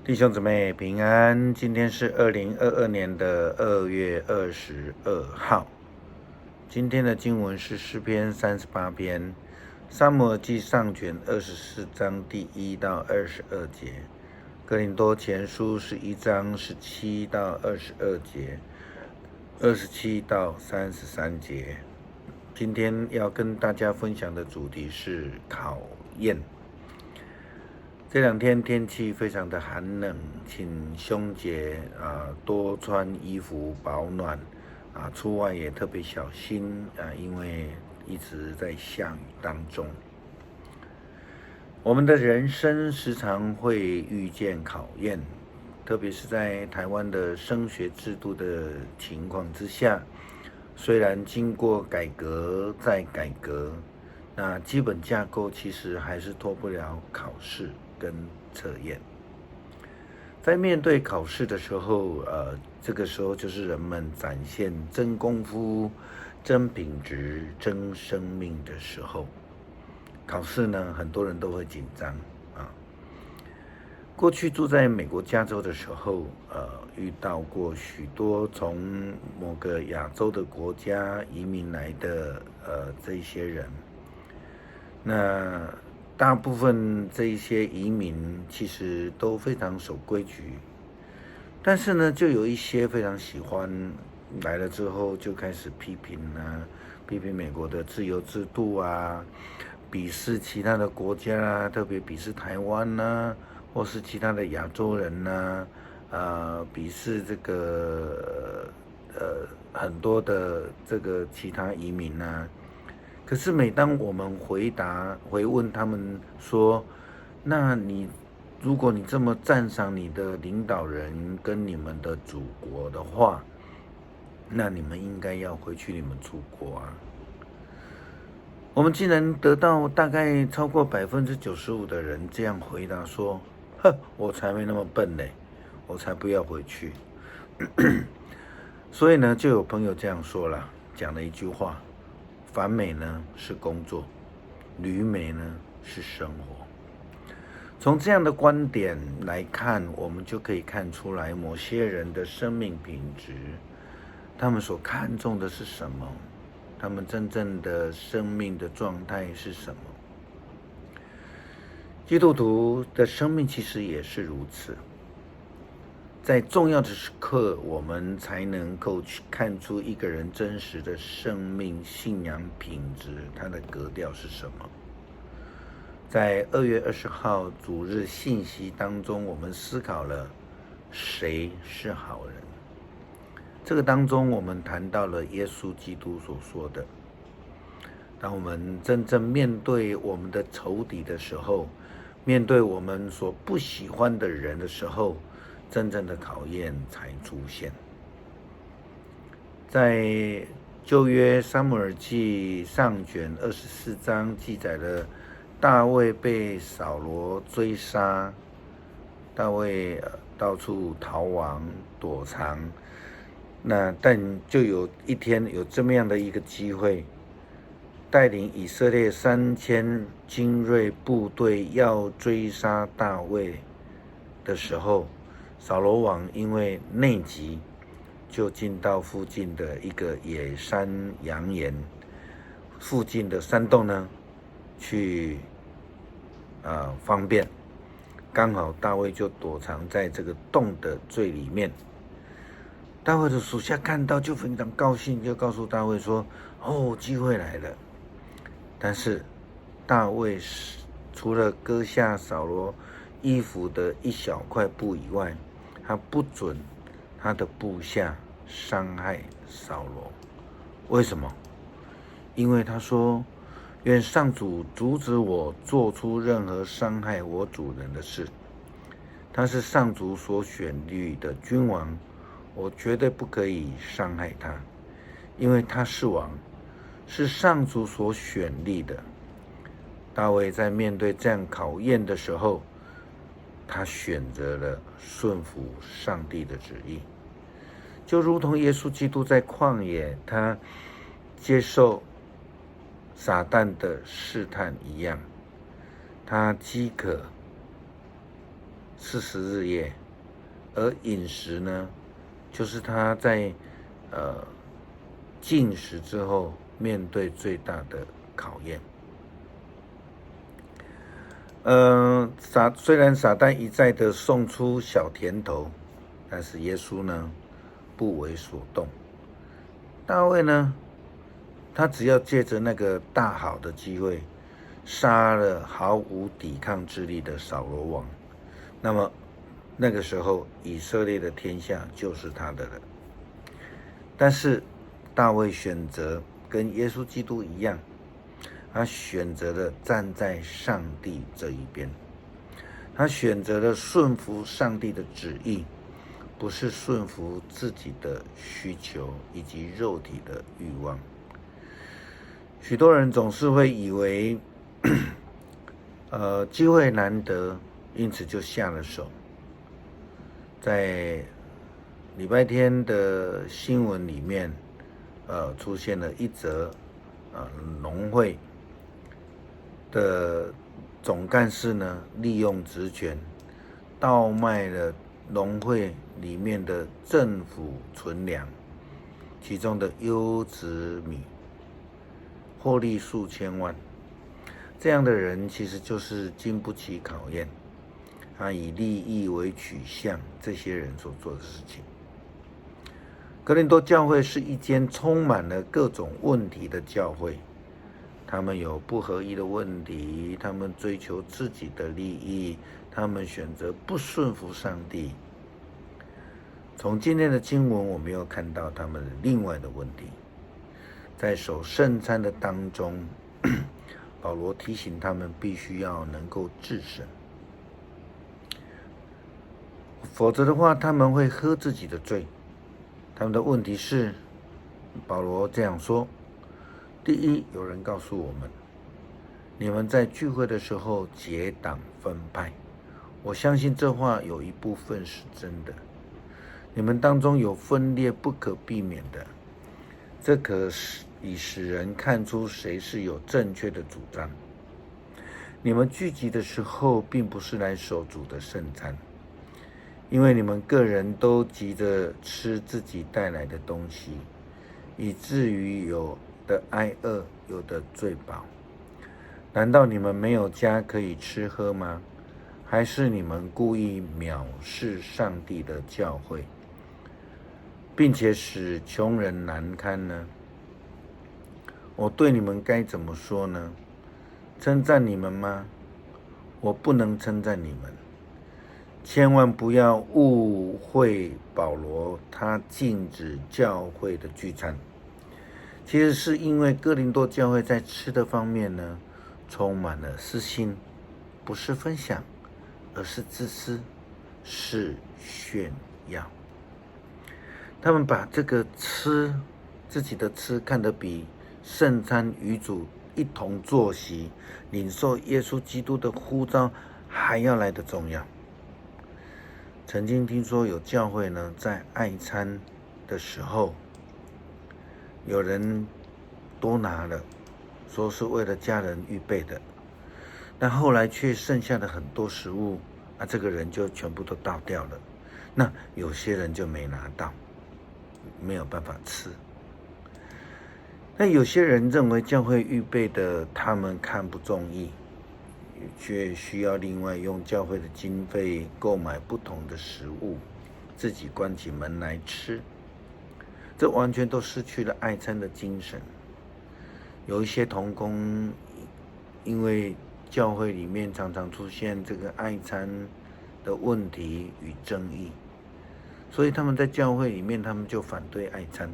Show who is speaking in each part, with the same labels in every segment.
Speaker 1: 弟兄姊妹平安，今天是2022年的2月22号。今天的经文是诗篇38篇，撒母耳记上卷24章第1到22节，哥林多前书11章17到22节，27到33节。今天要跟大家分享的主题是考验。这两天天气非常的寒冷，请兄姐多穿衣服保暖出外也特别小心因为一直在下雨当中。我们的人生时常会遇见考验，特别是在台湾的升学制度的情况之下，虽然经过改革再改革，那基本架构其实还是脱不了考试跟测验。在面对考试的时候，这个时候就是人们展现真功夫、真品质、真生命的时候。考试呢，很多人都会紧张过去住在美国加州的时候，遇到过许多从某个亚洲的国家移民来的这些人。那大部分这一些移民其实都非常守规矩，但是呢，就有一些非常喜欢来了之后就开始批评美国的自由制度鄙视其他的国家特别鄙视台湾或是其他的亚洲人鄙视这个很多的这个其他移民可是每当我们回问他们说，那如果你这么赞赏你的领导人跟你们的祖国的话，那你们应该要回去你们祖国我们竟然得到大概超过95%的人这样回答说，我才没那么笨嘞，我才不要回去。所以呢，就有朋友这样说了，讲了一句话，返美呢是工作，旅美呢是生活。从这样的观点来看，我们就可以看出来某些人的生命品质，他们所看重的是什么，他们真正的生命的状态是什么。基督徒的生命其实也是如此，在重要的时刻，我们才能够去看出一个人真实的生命信仰品质，他的格调是什么。在2月20号主日信息当中，我们思考了谁是好人。这个当中，我们谈到了耶稣基督所说的，当我们真正面对我们的仇敌的时候，面对我们所不喜欢的人的时候，真正的考验才出现。在旧约撒母耳记上卷24章记载了大卫被扫罗追杀，大卫到处逃亡躲藏，但就有一天有这么样的一个机会，带领以色列3000精锐部队要追杀大卫的时候，扫罗王因为内急，就进到附近的一个野山羊岩附近的山洞去方便，刚好大卫就躲藏在这个洞的最里面。大卫的属下看到就非常高兴，就告诉大卫说，机会来了。但是大卫除了割下扫罗衣服的一小块布以外，他不准他的部下伤害扫罗。为什么？因为他说，愿上主阻止我做出任何伤害我主人的事。他是上主所选立的君王，我绝对不可以伤害他，因为他是王，是上主所选立的。大卫在面对这样考验的时候，他选择了顺服上帝的旨意，就如同耶稣基督在旷野，他接受撒旦的试探一样，他饥渴， 40日夜，而饮食呢，就是他在禁食之后面对最大的考验。虽然撒旦一再的送出小甜头，但是耶稣呢不为所动。大卫呢，他只要借着那个大好的机会，杀了毫无抵抗之力的扫罗王，那么那个时候以色列的天下就是他的了。但是大卫选择跟耶稣基督一样，他选择了站在上帝这一边，他选择了顺服上帝的旨意，不是顺服自己的需求以及肉体的欲望。许多人总是会以为机会难得，因此就下了手。在礼拜天的新闻里面，出现了一则农会的总干事呢，利用职权倒卖了农会里面的政府存粮，其中的优质米，获利数千万。这样的人其实就是经不起考验，他以利益为取向，这些人所做的事情。哥林多教会是一间充满了各种问题的教会，他们有不合一的问题，他们追求自己的利益，他们选择不顺服上帝。从今天的经文，我们又看到他们另外的问题。在守圣餐的当中，保罗提醒他们必须要能够自省，否则的话他们会喝自己的罪。他们的问题是，保罗这样说：第一，有人告诉我们，你们在聚会的时候结党分派，我相信这话有一部分是真的。你们当中有分裂不可避免的，这可以使人看出谁是有正确的主张。你们聚集的时候，并不是来守主的圣餐，因为你们个人都急着吃自己带来的东西，以至于有的挨饿，有的醉饱。难道你们没有家可以吃喝吗？还是你们故意藐视上帝的教会，并且使穷人难堪呢？我对你们该怎么说呢？称赞你们吗？我不能称赞你们。千万不要误会保罗，他禁止教会的聚餐，其实是因为哥林多教会在吃的方面呢，充满了私心，不是分享，而是自私，是炫耀。他们把这个吃，自己的吃看得比圣餐与主一同坐席，领受耶稣基督的呼召还要来得重要。曾经听说有教会呢，在爱餐的时候，有人多拿了，说是为了家人预备的，但后来却剩下的很多食物，这个人就全部都倒掉了。那有些人就没拿到，没有办法吃。那有些人认为教会预备的他们看不中意，却需要另外用教会的经费购买不同的食物，自己关起门来吃，这完全都失去了爱餐的精神。有一些同工因为教会里面常常出现这个爱餐的问题与争议，所以他们在教会里面他们就反对爱餐，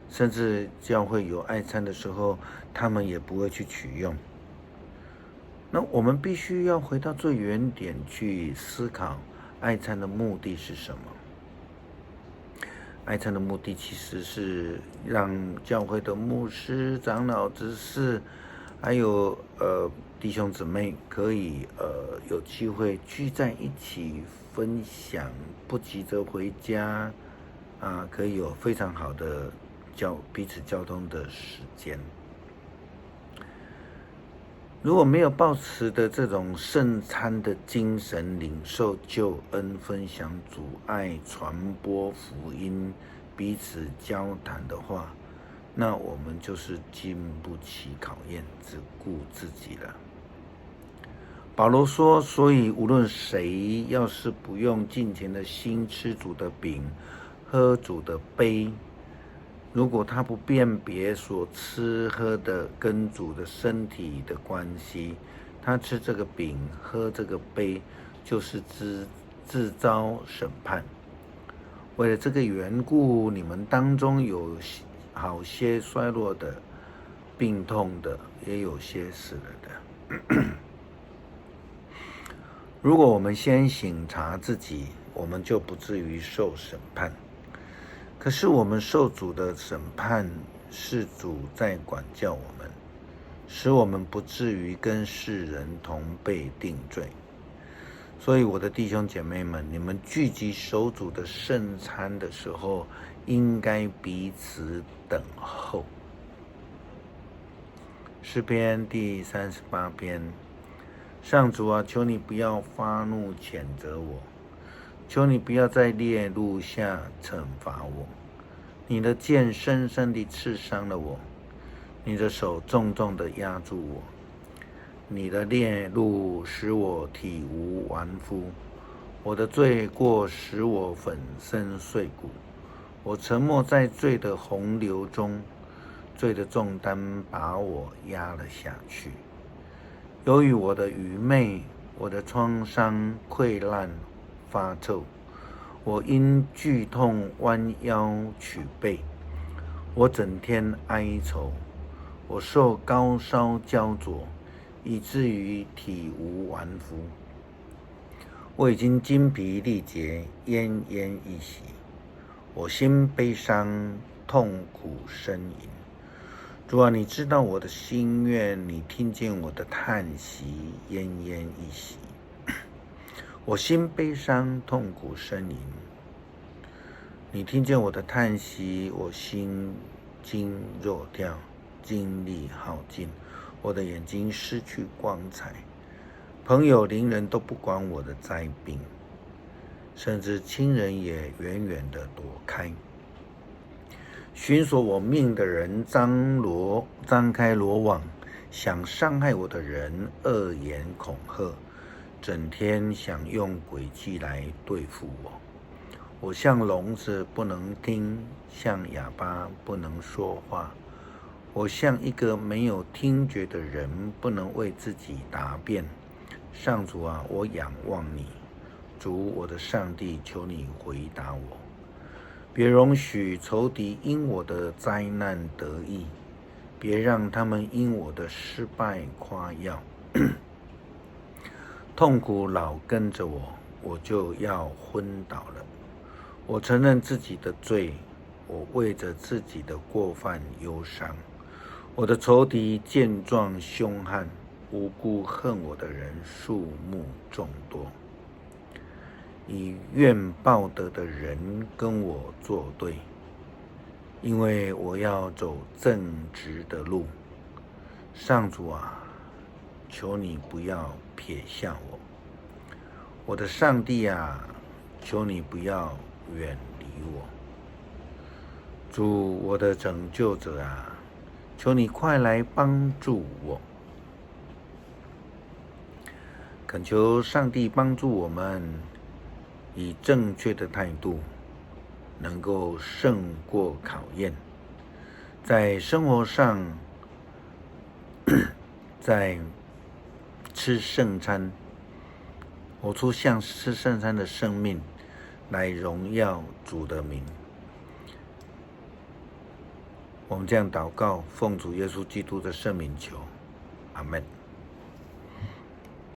Speaker 1: 甚至教会有爱餐的时候他们也不会去取用。那我们必须要回到最原点去思考爱餐的目的是什么。爱餐的目的其实是让教会的牧师、长老、执事还有弟兄姊妹可以有机会聚在一起分享，不急着回家可以有非常好的彼此交通的时间。如果没有抱持的这种圣餐的精神，领受救恩、分享主爱、传播福音、彼此交谈的话，那我们就是经不起考验，只顾自己了。保罗说，所以无论谁要是不用敬虔的心吃主的饼，喝主的杯，如果他不辨别所吃喝的跟主的身体的关系，他吃这个饼喝这个杯，就是自招审判。为了这个缘故，你们当中有好些衰弱的、病痛的，也有些死了的。如果我们先省察自己，我们就不至于受审判。可是我们受主的审判，是主在管教我们，使我们不至于跟世人同被定罪。所以我的弟兄姐妹们，你们聚集守主的圣餐的时候，应该彼此等候。诗篇第38篇，上主啊，求你不要发怒谴责我，求你不要在烈怒下惩罚我。你的剑深深地刺伤了我，你的手重重地压住我。你的烈怒使我体无完肤，我的罪过使我粉身碎骨。我沉没在罪的洪流中，罪的重担把我压了下去。由于我的愚昧，我的创伤溃烂发臭，我因剧痛弯腰曲背，我整天哀愁，我受高烧焦灼，以至于体无完肤。我已经精疲力竭，奄奄一息，我心悲伤，痛苦呻吟。主啊，你知道我的心愿，你听见我的叹息，奄奄一息。我心悲伤，痛苦呻吟。你听见我的叹息，我心经弱掉，精力耗尽，我的眼睛失去光彩。朋友邻人都不管我的灾病，甚至亲人也远远地躲开。寻索我命的人张开罗网，想伤害我的人恶言恐吓，整天想用诡计来对付我。我像聋子不能听，像哑巴不能说话。我像一个没有听觉的人，不能为自己答辩。上主啊，我仰望你，主我的上帝，求你回答我。别容许仇敌因我的灾难得意，别让他们因我的失败夸耀。痛苦老跟着我，我就要昏倒了。我承认自己的罪，我为着自己的过犯忧伤。我的仇敌健壮凶悍，无辜恨我的人数目众多。以怨报德的人跟我作对，因为我要走正直的路。上主啊，求你不要撇下我。我的上帝啊，求你不要远离我。主我的拯救者啊，求你快来帮助我。恳求上帝帮助我们，以正确的态度能够胜过考验，在生活上在吃圣餐，活出像吃圣餐的生命，来荣耀主的名。我们这样祷告，奉主耶稣基督的圣名求，阿们。